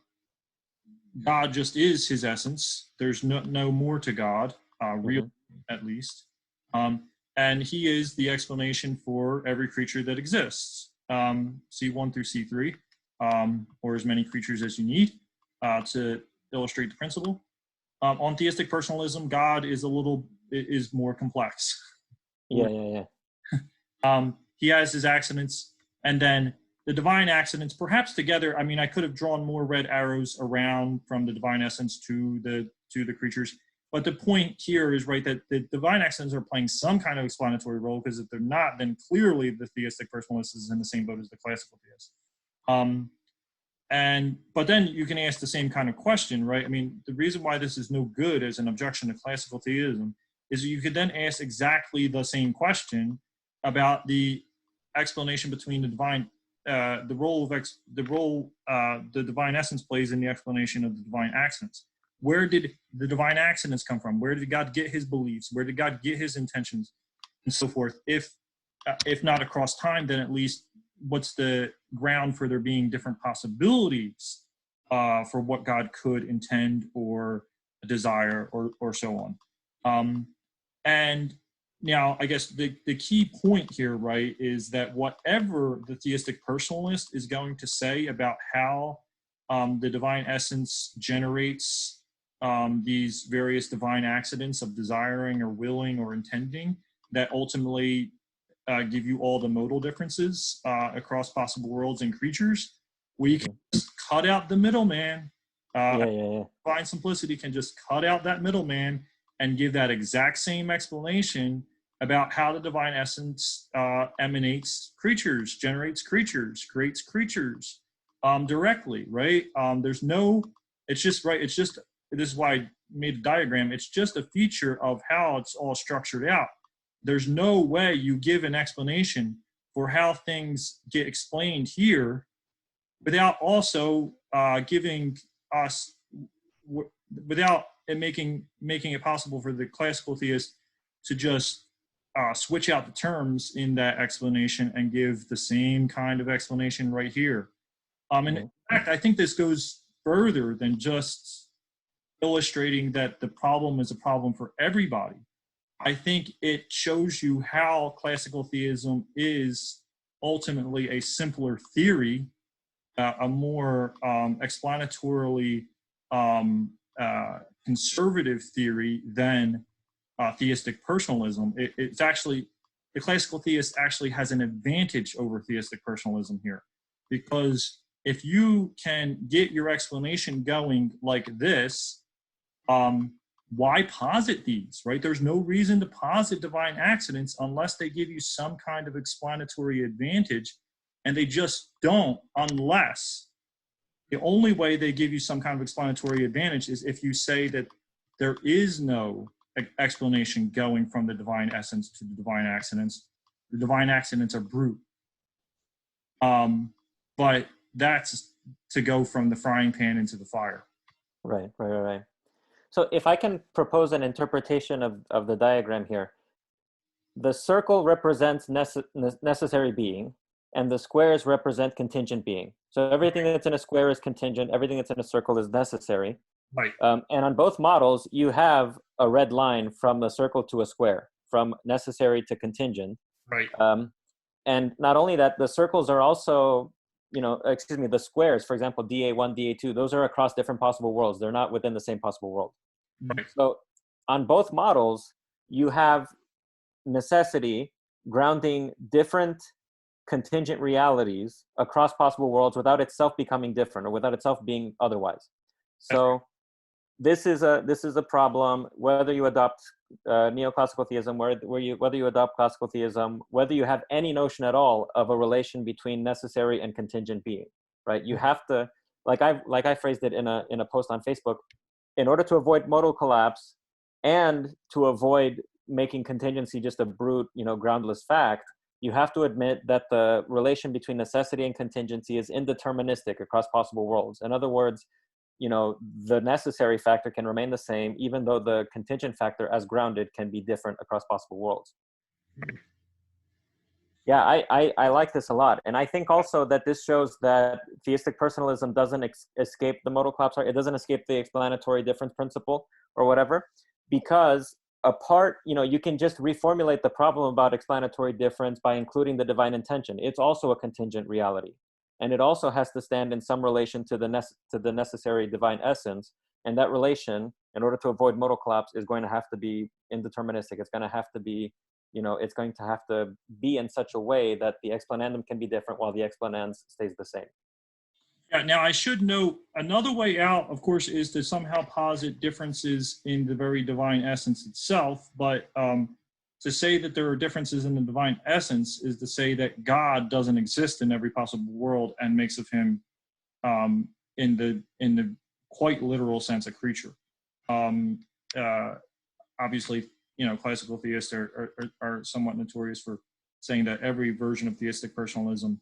[SPEAKER 2] just is his essence. There's no more to God, real at least. And he is the explanation for every creature that exists. C1 through C3, or as many creatures as you need to illustrate the principle. On theistic personalism, God is is more complex.
[SPEAKER 1] Yeah.
[SPEAKER 2] He has his accidents, and then the divine accidents, perhaps together. I mean, I could have drawn more red arrows around from the divine essence to the creatures, but the point here is, right, that the divine accidents are playing some kind of explanatory role, because if they're not, then clearly the theistic personalist is in the same boat as the classical theist. But then you can ask the same kind of question, right? I mean, the reason why this is no good as an objection to classical theism is you could then ask exactly the same question about the explanation between the divine, the role the divine essence plays in the explanation of the divine accidents. Where did the divine accidents come from? Where did God get his beliefs? Where did God get his intentions, and so forth? If not across time, then at least what's the ground for there being different possibilities for what God could intend or desire, or so on. And now, I guess the key point here, right, is that whatever the theistic personalist is going to say about how the divine essence generates these various divine accidents of desiring or willing or intending that ultimately give you all the modal differences across possible worlds and creatures, we can just cut out the middleman. Divine simplicity can just cut out that middleman and give that exact same explanation about how the divine essence emanates creatures, generates creatures, creates creatures directly, right? There's no, it's just, right, it's just, this is why I made a diagram, it's just a feature of how it's all structured out. There's no way you give an explanation for how things get explained here without also giving us, without it making it possible for the classical theist to just switch out the terms in that explanation and give the same kind of explanation right here. And in fact, I think this goes further than just illustrating that the problem is a problem for everybody. I think it shows you how classical theism is ultimately a simpler theory, a more explanatorily conservative theory than theistic personalism. It's actually, the classical theist actually has an advantage over theistic personalism here, because if you can get your explanation going like this, why posit these, right? There's no reason to posit divine accidents unless they give you some kind of explanatory advantage, and they just don't, unless the only way they give you some kind of explanatory advantage is if you say that there is no explanation going from the divine essence to the divine accidents. The divine accidents are brute. But that's to go from the frying pan into the fire.
[SPEAKER 1] Right. So if I can propose an interpretation of the diagram here, the circle represents necessary being, and the squares represent contingent being. So everything that's in a square is contingent, everything that's in a circle is necessary.
[SPEAKER 2] Right.
[SPEAKER 1] And on both models, you have a red line from the circle to a square, from necessary to contingent.
[SPEAKER 2] Right.
[SPEAKER 1] And not only that, the circles are also, the squares, for example, dA1, dA2, those are across different possible worlds. They're not within the same possible world.
[SPEAKER 2] Right.
[SPEAKER 1] So on both models, you have necessity grounding different contingent realities across possible worlds without itself becoming different or without itself being otherwise. So this is a problem whether you adopt neoclassical theism, whether you adopt classical theism, whether you have any notion at all of a relation between necessary and contingent being, right? You have to, like I phrased it in a post on Facebook, in order to avoid modal collapse and to avoid making contingency just a brute, groundless fact, you have to admit that the relation between necessity and contingency is indeterministic across possible worlds. In other words, the necessary factor can remain the same, even though the contingent factor as grounded can be different across possible worlds. Yeah, I like this a lot. And I think also that this shows that theistic personalism doesn't escape the modal collapse. It doesn't escape the explanatory difference principle or whatever, because you can just reformulate the problem about explanatory difference by including the divine intention. It's also a contingent reality. And it also has to stand in some relation to the necessary divine essence. And that relation, in order to avoid modal collapse, is going to have to be indeterministic. It's going to have to be, it's going to have to be in such a way that the explanandum can be different while the explanans stays the same.
[SPEAKER 2] Yeah, now I should note, another way out, of course, is to somehow posit differences in the very divine essence itself. But to say that there are differences in the divine essence is to say that God doesn't exist in every possible world and makes of him, in the quite literal sense, a creature. Obviously, classical theists are somewhat notorious for saying that every version of theistic personalism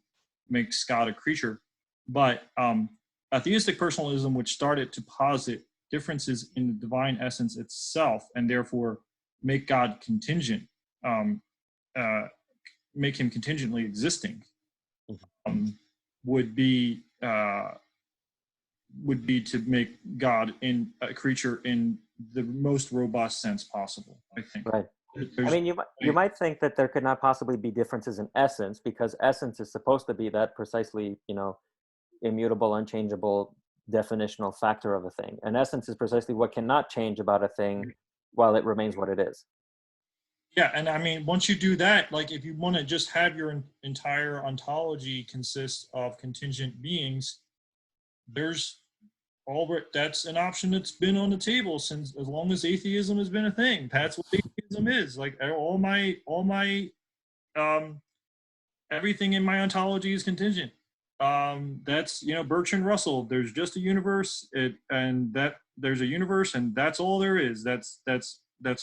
[SPEAKER 2] makes God a creature. But a theistic personalism which started to posit differences in the divine essence itself and therefore make God contingent, make him contingently existing, would be to make God in a creature in the most robust sense possible, I think.
[SPEAKER 1] Right. I mean, you might think that there could not possibly be differences in essence, because essence is supposed to be that precisely, immutable, unchangeable definitional factor of a thing. And essence is precisely what cannot change about a thing while it remains what it is.
[SPEAKER 2] Yeah, and I mean, once you do that, like if you want to just have your entire ontology consist of contingent beings, that's an option that's been on the table since as long as atheism has been a thing. That's what atheism is. Like all my everything in my ontology is contingent. That's Bertrand Russell. There's just a universe, and that there's a universe, and that's all there is. That's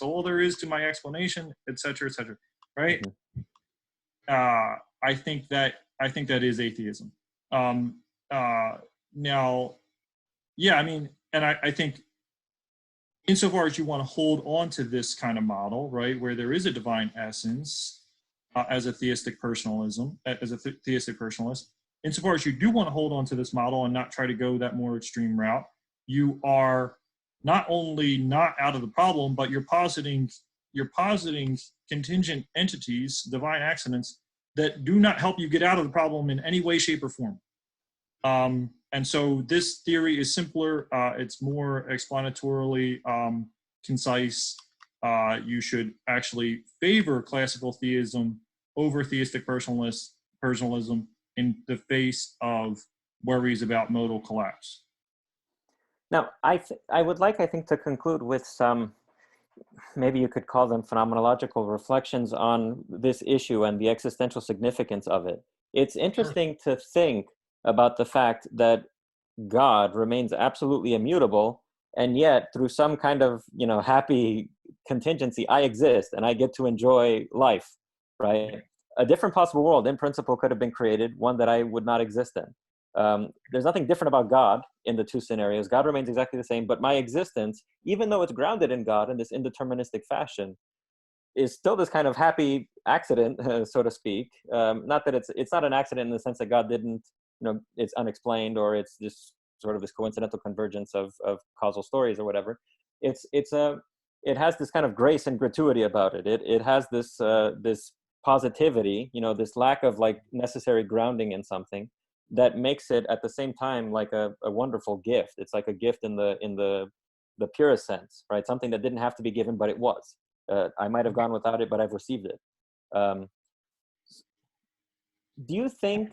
[SPEAKER 2] all there is to my explanation, etc., etc. Right? Mm-hmm. I think that is atheism. Now, yeah, I mean, and I think insofar as you want to hold on to this kind of model, right, where there is a divine essence as a theistic personalism, as a theistic personalist, insofar as you do want to hold on to this model and not try to go that more extreme route, you are not only not out of the problem, but you're positing contingent entities, divine accidents, that do not help you get out of the problem in any way, shape, or form. And so this theory is simpler. It's more explanatorily concise. You should actually favor classical theism over theistic personalism in the face of worries about modal collapse.
[SPEAKER 1] Now, I would like, I think, to conclude with some, maybe you could call them phenomenological reflections on this issue and the existential significance of it. It's interesting to think about the fact that God remains absolutely immutable, and yet through some kind of, happy contingency, I exist and I get to enjoy life, right? A different possible world in principle could have been created, one that I would not exist in. There's nothing different about God in the two scenarios. God remains exactly the same, but my existence, even though it's grounded in God in this indeterministic fashion, is still this kind of happy accident, so to speak. Not that it's not an accident in the sense that God didn't, it's unexplained, or it's just sort of this coincidental convergence of causal stories or whatever. It has this kind of grace and gratuity about it. It has this positivity, this lack of like necessary grounding in something, that makes it at the same time like a wonderful gift. It's like a gift in the purest sense, right? Something that didn't have to be given, but it was. I might have gone without it, but I've received it. Do you think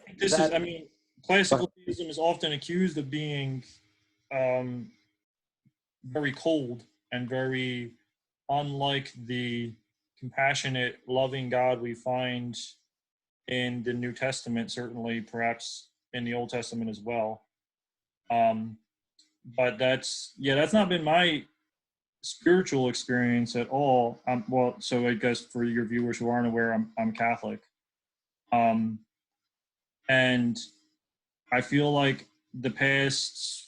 [SPEAKER 2] classical theism is often accused of being very cold and very unlike the compassionate, loving God we find in the New Testament, certainly, perhaps in the Old Testament as well. But that's not been my spiritual experience at all. Well, so I guess for your viewers who aren't aware, I'm Catholic. And I feel like the past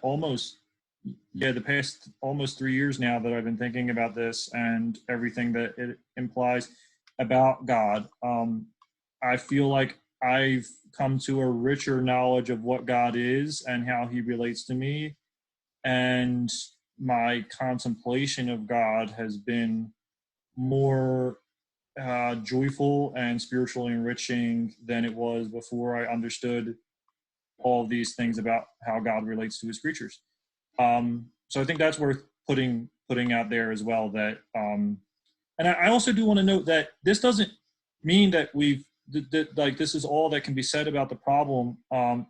[SPEAKER 2] almost 3 years now that I've been thinking about this and everything that it implies about God, I feel like I've come to a richer knowledge of what God is and how he relates to me. And my contemplation of God has been more joyful and spiritually enriching than it was before I understood all of these things about how God relates to his creatures. So I think that's worth putting out there as well. That, and I also do want to note that this doesn't mean that like this is all that can be said about the problem,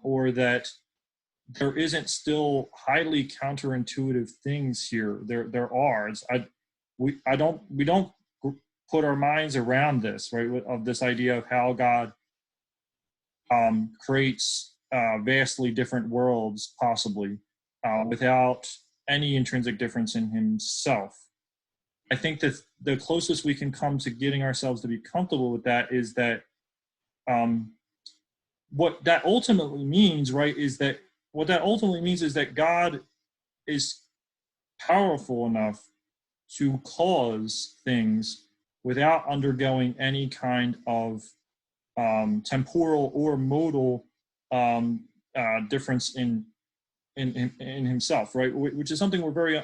[SPEAKER 2] or that there isn't still highly counterintuitive things here. There are. We don't put our minds around this, right? Of this idea of how God creates vastly different worlds, possibly, without any intrinsic difference in himself. I think that the closest we can come to getting ourselves to be comfortable with that is that what that ultimately means, right, is that God is powerful enough to cause things without undergoing any kind of temporal or modal difference in himself, right? Which is something we're very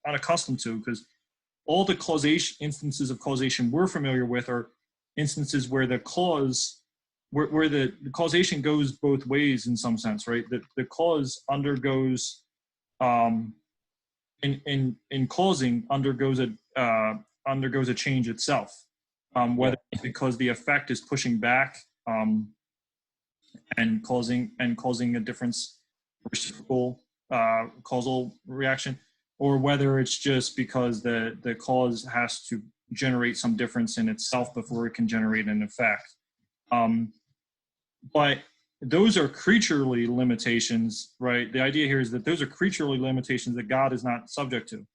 [SPEAKER 2] unaccustomed to, because all the instances of causation we're familiar with are instances where the causation goes both ways in some sense, right? The cause undergoes in causing undergoes a change itself, whether it's because the effect is pushing back and causing a difference, reciprocal causal reaction, or whether it's just because the cause has to generate some difference in itself before it can generate an effect. But those are creaturely limitations, right? The idea here is that those are creaturely limitations that God is not subject to.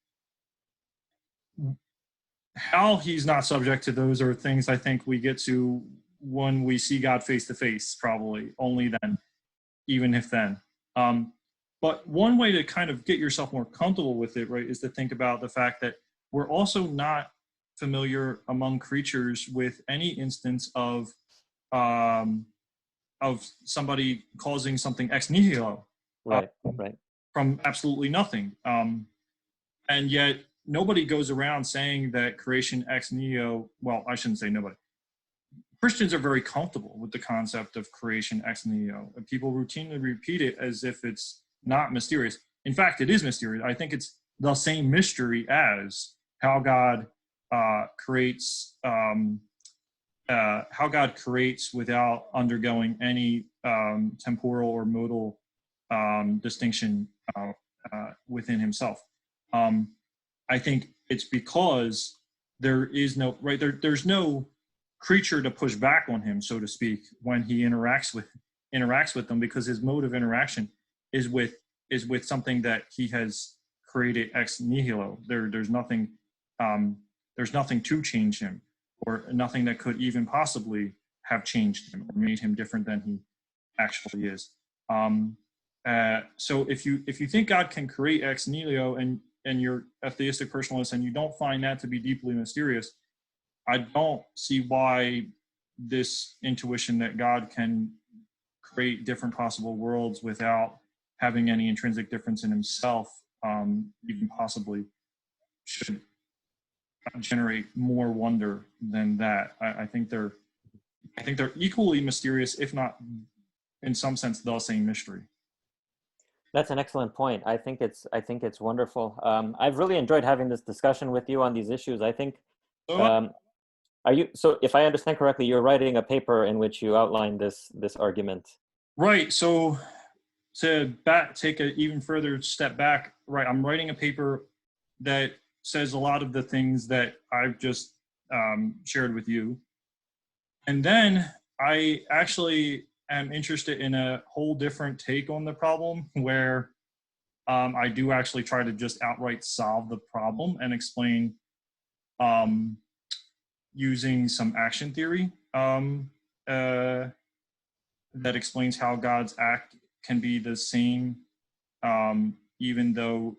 [SPEAKER 2] How he's not subject to those are things I think we get to when we see God face to face, probably only then, even if then. But one way to kind of get yourself more comfortable with it, right, is to think about the fact that we're also not familiar among creatures with any instance of somebody causing something ex nihilo,
[SPEAKER 1] right.
[SPEAKER 2] from absolutely nothing. And yet nobody goes around saying that creation ex nihilo, well, I shouldn't say nobody. Christians are very comfortable with the concept of creation ex nihilo. And people routinely repeat it as if it's not mysterious. In fact, it is mysterious. I think it's the same mystery as how God creates without undergoing any temporal or modal distinction within himself. I think it's because there is no there's no creature to push back on him, so to speak, when he interacts with them, because his mode of interaction is with something that he has created ex nihilo. There's nothing to change him, or nothing that could even possibly have changed him or made him different than he actually is. So if you think God can create ex nihilo and you're a theistic personalist and you don't find that to be deeply mysterious, I don't see why this intuition that God can create different possible worlds without having any intrinsic difference in himself, even possibly, should generate more wonder than that. I think they're equally mysterious, if not in some sense the same mystery.
[SPEAKER 1] That's an excellent point. I think it's wonderful. I've really enjoyed having this discussion with you on these issues. I think, so if I understand correctly, you're writing a paper in which you outline this argument.
[SPEAKER 2] Right. So to take an even further step back, right, I'm writing a paper that says a lot of the things that I've just shared with you. And then I actually am interested in a whole different take on the problem where I do actually try to just outright solve the problem and explain using some action theory that explains how God's act can be the same, even though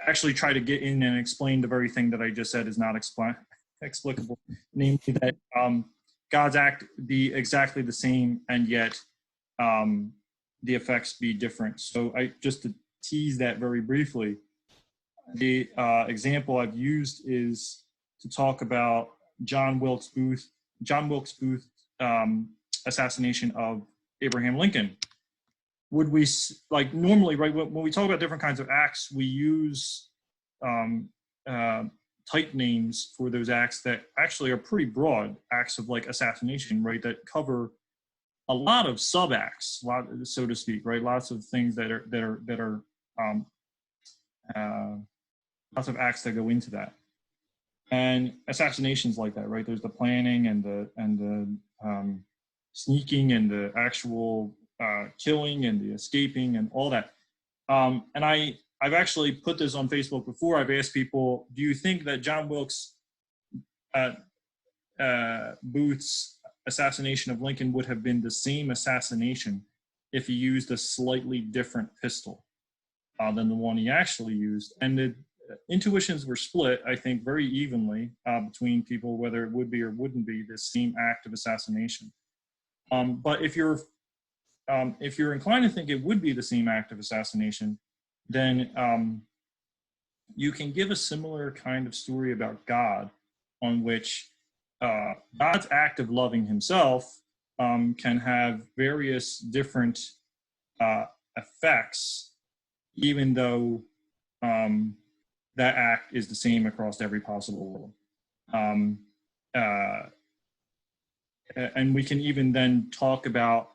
[SPEAKER 2] actually try to get in and explain the very thing that I just said is not explicable, namely that God's act be exactly the same and yet the effects be different. So just to tease that very briefly, the example I've used is to talk about John Wilkes Booth assassination of Abraham Lincoln. Would we, like normally, right, when we talk about different kinds of acts, we use type names for those acts that actually are pretty broad, acts of like assassination, right, that cover a lot of sub-acts, so to speak, right, lots of things that are lots of acts that go into that. And assassinations like that, right, there's the planning and the sneaking and the actual killing and the escaping and all that. And I've actually put this on Facebook before. I've asked people, do you think that John Wilkes Booth's assassination of Lincoln would have been the same assassination if he used a slightly different pistol than the one he actually used? And the intuitions were split, I think, very evenly between people whether it would be or wouldn't be the same act of assassination. But if you're inclined to think it would be the same act of assassination, then you can give a similar kind of story about God, on which God's act of loving himself can have various different effects, even though that act is the same across every possible world. And we can even then talk about,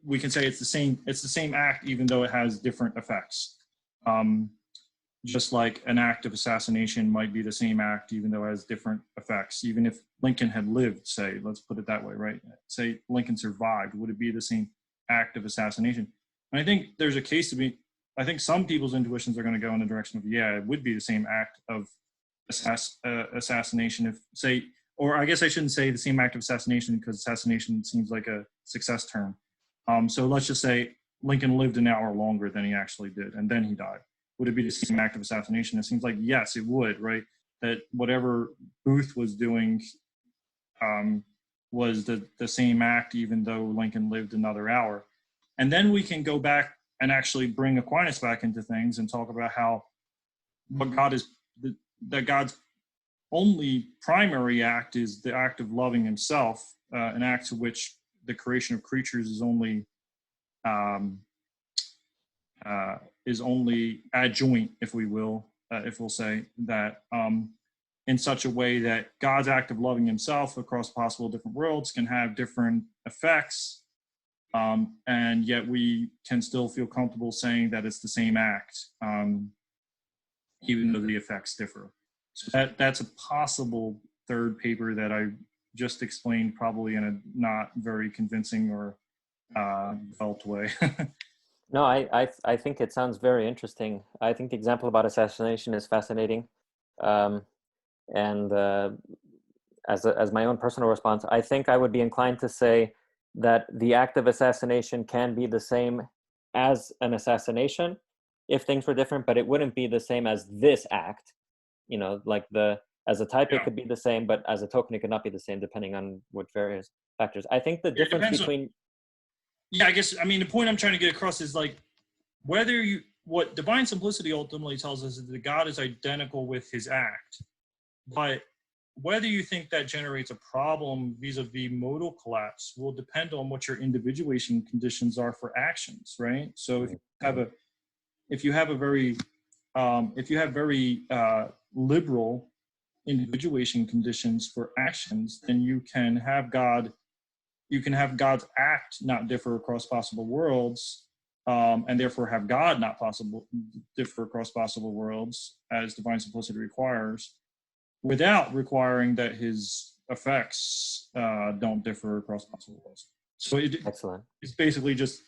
[SPEAKER 2] we can say it's the same act, even though it has different effects. Just like an act of assassination might be the same act, even though it has different effects. Even if Lincoln had lived, say, let's put it that way, right? Say Lincoln survived, would it be the same act of assassination? And I think there's a case to be, I think some people's intuitions are going to go in the direction of, yeah, it would be the same act of assassination if, say, or I guess I shouldn't say the same act of assassination because assassination seems like a success term. So let's just say Lincoln lived an hour longer than he actually did, and then he died. Would it be the same act of assassination? It seems like, yes, it would, right? That whatever Booth was doing was the same act, even though Lincoln lived another hour. And then we can go back and actually bring Aquinas back into things and talk about how that God's only primary act is the act of loving himself, an act to which the creation of creatures is only adjoint, if we will, if we'll say that, in such a way that God's act of loving himself across possible different worlds can have different effects, and yet we can still feel comfortable saying that it's the same act, even though the effects differ. So that's a possible third paper that I just explained, probably in a not very convincing or developed way.
[SPEAKER 1] No, I think it sounds very interesting. I think the example about assassination is fascinating. And as my own personal response, I think I would be inclined to say that the act of assassination can be the same as an assassination if things were different, but it wouldn't be the same as this act. You know, like as a type, it could be the same, but as a token, it could not be the same depending on what various factors. I think the difference between...
[SPEAKER 2] Yeah, I guess, I mean, the point I'm trying to get across is like, whether what divine simplicity ultimately tells us is that God is identical with his act. But whether you think that generates a problem vis-a-vis modal collapse will depend on what your individuation conditions are for actions, right? So if you have very liberal individuation conditions for actions, then you can have God's act not differ across possible worlds, and therefore have God not differ across possible worlds, as divine simplicity requires, without requiring that his effects don't differ across possible worlds. So
[SPEAKER 1] Excellent.
[SPEAKER 2] it's basically just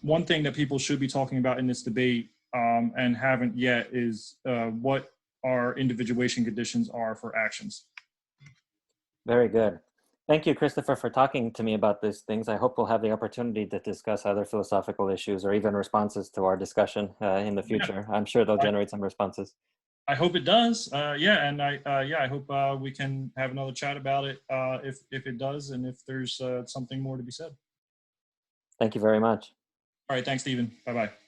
[SPEAKER 2] one thing that people should be talking about in this debate and haven't yet is what our individuation conditions are for actions.
[SPEAKER 1] Very good. Thank you, Christopher, for talking to me about these things. I hope we'll have the opportunity to discuss other philosophical issues or even responses to our discussion in the future. Yeah. I'm sure they'll generate some responses.
[SPEAKER 2] I hope it does. And I hope we can have another chat about it if it does, and if there's something more to be said.
[SPEAKER 1] Thank you very much.
[SPEAKER 2] All right. Thanks, Stephen. Bye-bye.